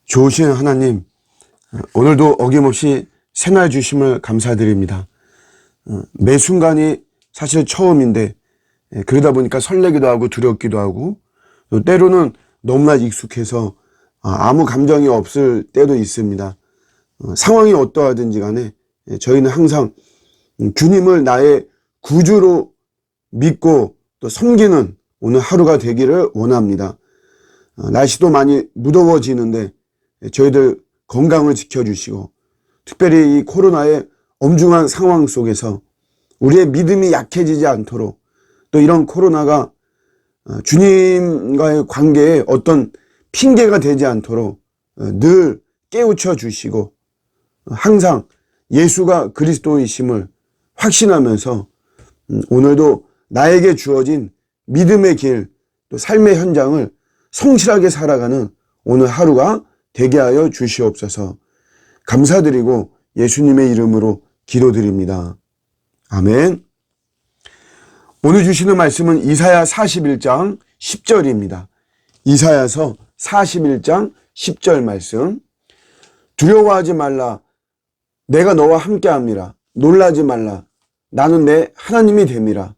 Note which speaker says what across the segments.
Speaker 1: 좋으신 하나님, 오늘도 어김없이 새날 주심을 감사드립니다. 매 순간이 사실 처음인데 그러다 보니까 설레기도 하고 두렵기도 하고 또 때로는 너무나 익숙해서 아무 감정이 없을 때도 있습니다. 상황이 어떠하든지 간에 저희는 항상 주님을 나의 구주로 믿고 또 섬기는 오늘 하루가 되기를 원합니다. 날씨도 많이 무더워지는데 저희들 건강을 지켜주시고 특별히 이 코로나의 엄중한 상황 속에서 우리의 믿음이 약해지지 않도록 또 이런 코로나가 주님과의 관계에 어떤 핑계가 되지 않도록 늘 깨우쳐 주시고 항상 예수가 그리스도이심을 확신하면서 오늘도 나에게 주어진 믿음의 길, 또 삶의 현장을 성실하게 살아가는 오늘 하루가 되게 하여 주시옵소서. 감사드리고 예수님의 이름으로 기도드립니다. 아멘. 오늘 주시는 말씀은 이사야 41장 10절입니다. 이사야서 41장 10절 말씀. 두려워하지 말라. 내가 너와 함께함이라. 놀라지 말라. 나는 내 하나님이 됨이라.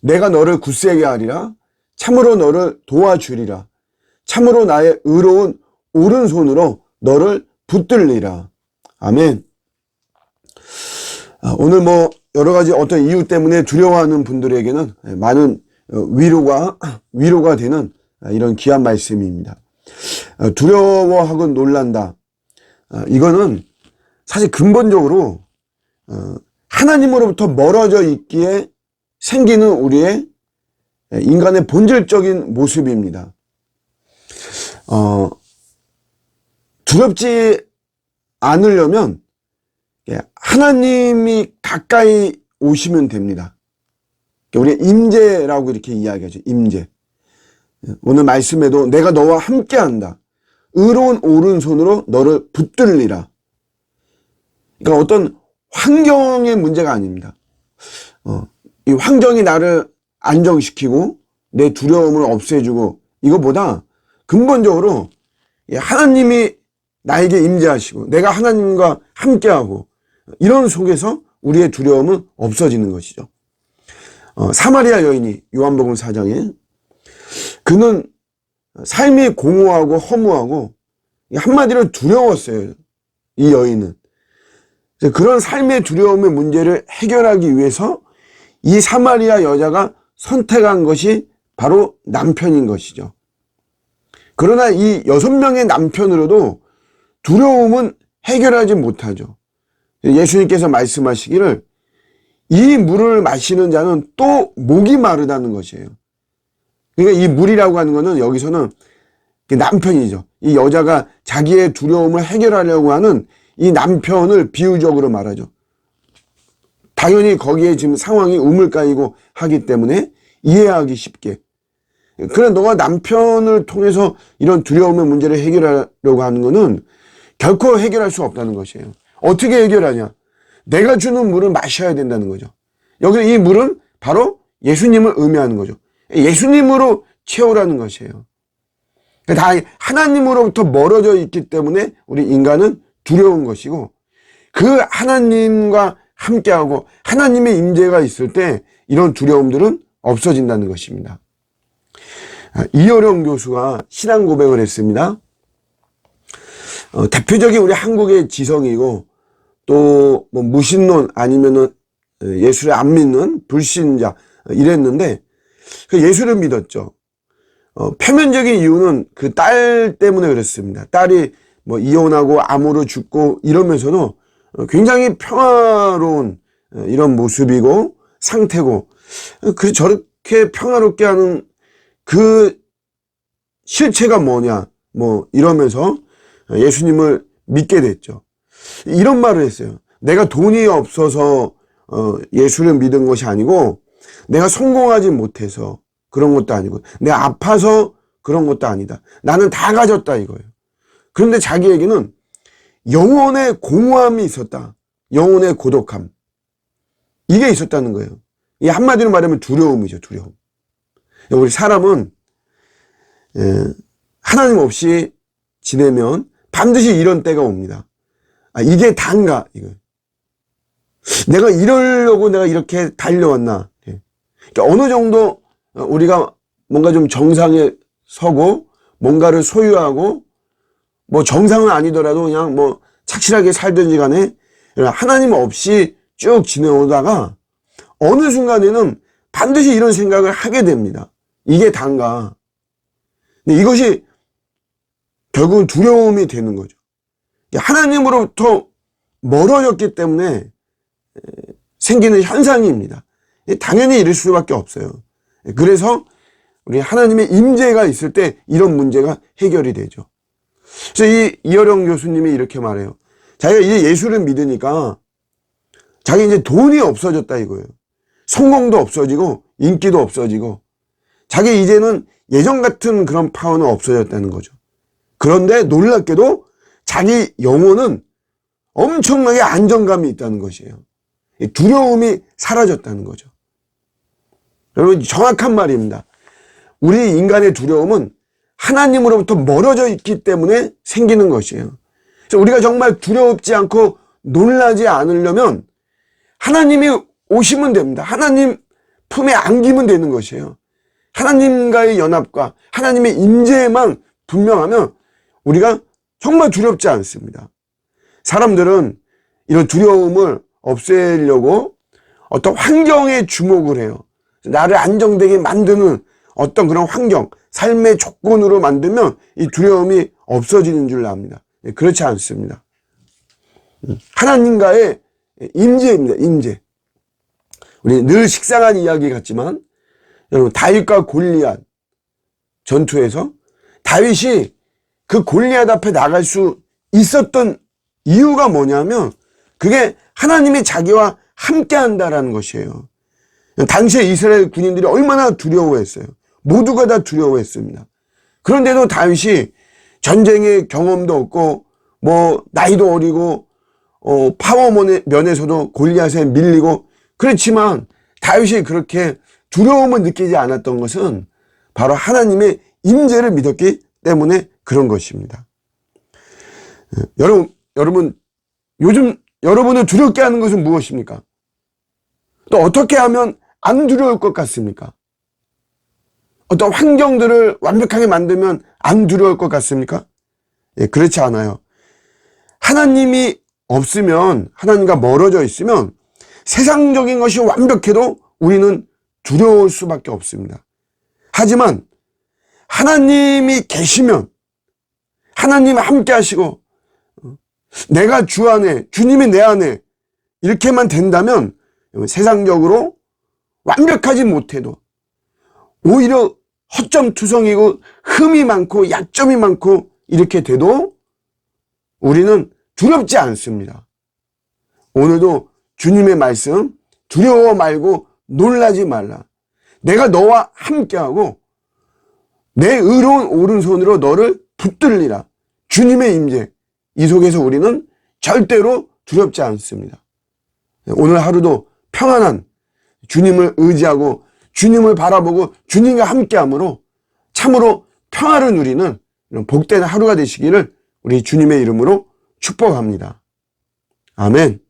Speaker 1: 내가 너를 굳세게 하리라. 참으로 너를 도와주리라. 참으로 나의 의로운 오른손으로 너를 붙들리라. 아멘. 오늘 여러 가지 어떤 이유 때문에 두려워하는 분들에게는 많은 위로가 되는 이런 귀한 말씀입니다. 두려워하고 놀란다. 이거는 사실 근본적으로 하나님으로부터 멀어져 있기에 생기는 우리의 인간의 본질적인 모습입니다. 두렵지 않으려면 하나님이 가까이 오시면 됩니다. 우리 임재라고 이렇게 이야기하죠. 임재. 오늘 말씀에도 내가 너와 함께한다. 의로운 오른손으로 너를 붙들리라. 그러니까 어떤 환경의 문제가 아닙니다. 이 환경이 나를 안정시키고 내 두려움을 없애주고 이거보다 근본적으로 하나님이 나에게 임재하시고 내가 하나님과 함께하고 이런 속에서 우리의 두려움은 없어지는 것이죠. 사마리아 여인이 요한복음 4장에 그는 삶이 공허하고 허무하고 한마디로 두려웠어요. 이 여인은. 그런 삶의 두려움의 문제를 해결하기 위해서 이 사마리아 여자가 선택한 것이 바로 남편인 것이죠. 그러나 이 6명의 남편으로도 두려움은 해결하지 못하죠. 예수님께서 말씀하시기를 이 물을 마시는 자는 또 목이 마르다는 것이에요. 그러니까 이 물이라고 하는 것은 여기서는 남편이죠. 이 여자가 자기의 두려움을 해결하려고 하는 이 남편을 비유적으로 말하죠. 당연히 거기에 지금 상황이 우물가이고 하기 때문에 이해하기 쉽게. 그래 너가 남편을 통해서 이런 두려움의 문제를 해결하려고 하는 것은 결코 해결할 수 없다는 것이에요. 어떻게 해결하냐? 내가 주는 물을 마셔야 된다는 거죠. 여기서 이 물은 바로 예수님을 의미하는 거죠. 예수님으로 채우라는 것이에요. 다 하나님으로부터 멀어져 있기 때문에 우리 인간은 두려운 것이고 그 하나님과 함께하고 하나님의 임재가 있을 때 이런 두려움들은 없어진다는 것입니다. 이어령 교수가 신앙 고백을 했습니다. 대표적인 우리 한국의 지성이고 또 무신론 아니면은 예수를 안 믿는 불신자 이랬는데 그 예수를 믿었죠. 표면적인 이유는 그 딸 때문에 그랬습니다. 딸이 이혼하고 암으로 죽고 이러면서도 굉장히 평화로운 이런 모습이고 상태고 저렇게 평화롭게 하는 그 실체가 뭐냐 이러면서 예수님을 믿게 됐죠. 이런 말을 했어요. 내가 돈이 없어서 예수를 믿은 것이 아니고 내가 성공하지 못해서 그런 것도 아니고 내가 아파서 그런 것도 아니다. 나는 다 가졌다 이거예요. 그런데 자기에게는 영혼의 공허함이 있었다. 영혼의 고독함. 이게 있었다는 거예요. 이 한마디로 말하면 두려움이죠. 두려움. 우리 사람은 하나님 없이 지내면 반드시 이런 때가 옵니다. 아, 이게 단가, 이거. 내가 이러려고 내가 이렇게 달려왔나. 예. 그러니까 어느 정도 우리가 뭔가 좀 정상에 서고 뭔가를 소유하고 뭐 정상은 아니더라도 그냥 뭐 착실하게 살든지 간에 하나님 없이 쭉 지내오다가 어느 순간에는 반드시 이런 생각을 하게 됩니다. 이게 단가. 근데 이것이 결국은 두려움이 되는 거죠. 하나님으로부터 멀어졌기 때문에 생기는 현상입니다. 당연히 이럴 수밖에 없어요. 그래서 우리 하나님의 임재가 있을 때 이런 문제가 해결이 되죠. 그래서 이어령 교수님이 이렇게 말해요. 자기가 이제 예수를 믿으니까 자기 이제 돈이 없어졌다 이거예요. 성공도 없어지고 인기도 없어지고 자기 이제는 예전 같은 그런 파워는 없어졌다는 거죠. 그런데 놀랍게도 자기 영혼은 엄청나게 안정감이 있다는 것이에요. 두려움이 사라졌다는 거죠. 여러분 정확한 말입니다. 우리 인간의 두려움은 하나님으로부터 멀어져 있기 때문에 생기는 것이에요. 그래서 우리가 정말 두렵지 않고 놀라지 않으려면 하나님이 오시면 됩니다. 하나님 품에 안기면 되는 것이에요. 하나님과의 연합과 하나님의 임재만 분명하면 우리가 정말 두렵지 않습니다. 사람들은 이런 두려움을 없애려고 어떤 환경에 주목을 해요. 나를 안정되게 만드는 어떤 그런 환경, 삶의 조건으로 만들면 이 두려움이 없어지는 줄 압니다. 그렇지 않습니다. 하나님과의 임재입니다. 임재. 우리 늘 식상한 이야기 같지만 여러분 다윗과 골리앗 전투에서 다윗이 그 골리앗 앞에 나갈 수 있었던 이유가 뭐냐면 그게 하나님이 자기와 함께 한다라는 것이에요. 당시에 이스라엘 군인들이 얼마나 두려워했어요. 모두가 다 두려워했습니다. 그런데도 다윗이 전쟁의 경험도 없고 뭐 나이도 어리고 파워 면에서도 골리앗에 밀리고 그렇지만 다윗이 그렇게 두려움을 느끼지 않았던 것은 바로 하나님의 임재를 믿었기 때문에 그런 것입니다. 여러분 요즘 여러분을 두렵게 하는 것은 무엇입니까? 또 어떻게 하면 안 두려울 것 같습니까? 어떤 환경들을 완벽하게 만들면 안 두려울 것 같습니까? 예, 그렇지 않아요. 하나님이 없으면, 하나님과 멀어져 있으면 세상적인 것이 완벽해도 우리는 두려울 수밖에 없습니다. 하지만 하나님이 계시면, 하나님이 함께 하시고 내가 주 안에, 주님이 내 안에 이렇게만 된다면 세상적으로 완벽하지 못해도 오히려 허점투성이고 흠이 많고 약점이 많고 이렇게 돼도 우리는 두렵지 않습니다. 오늘도 주님의 말씀 두려워 말고 놀라지 말라. 내가 너와 함께하고 내 의로운 오른손으로 너를 붙들리라. 주님의 임재 이 속에서 우리는 절대로 두렵지 않습니다. 오늘 하루도 평안한 주님을 의지하고 주님을 바라보고 주님과 함께함으로 참으로 평화를 누리는 이런 복된 하루가 되시기를 우리 주님의 이름으로 축복합니다. 아멘.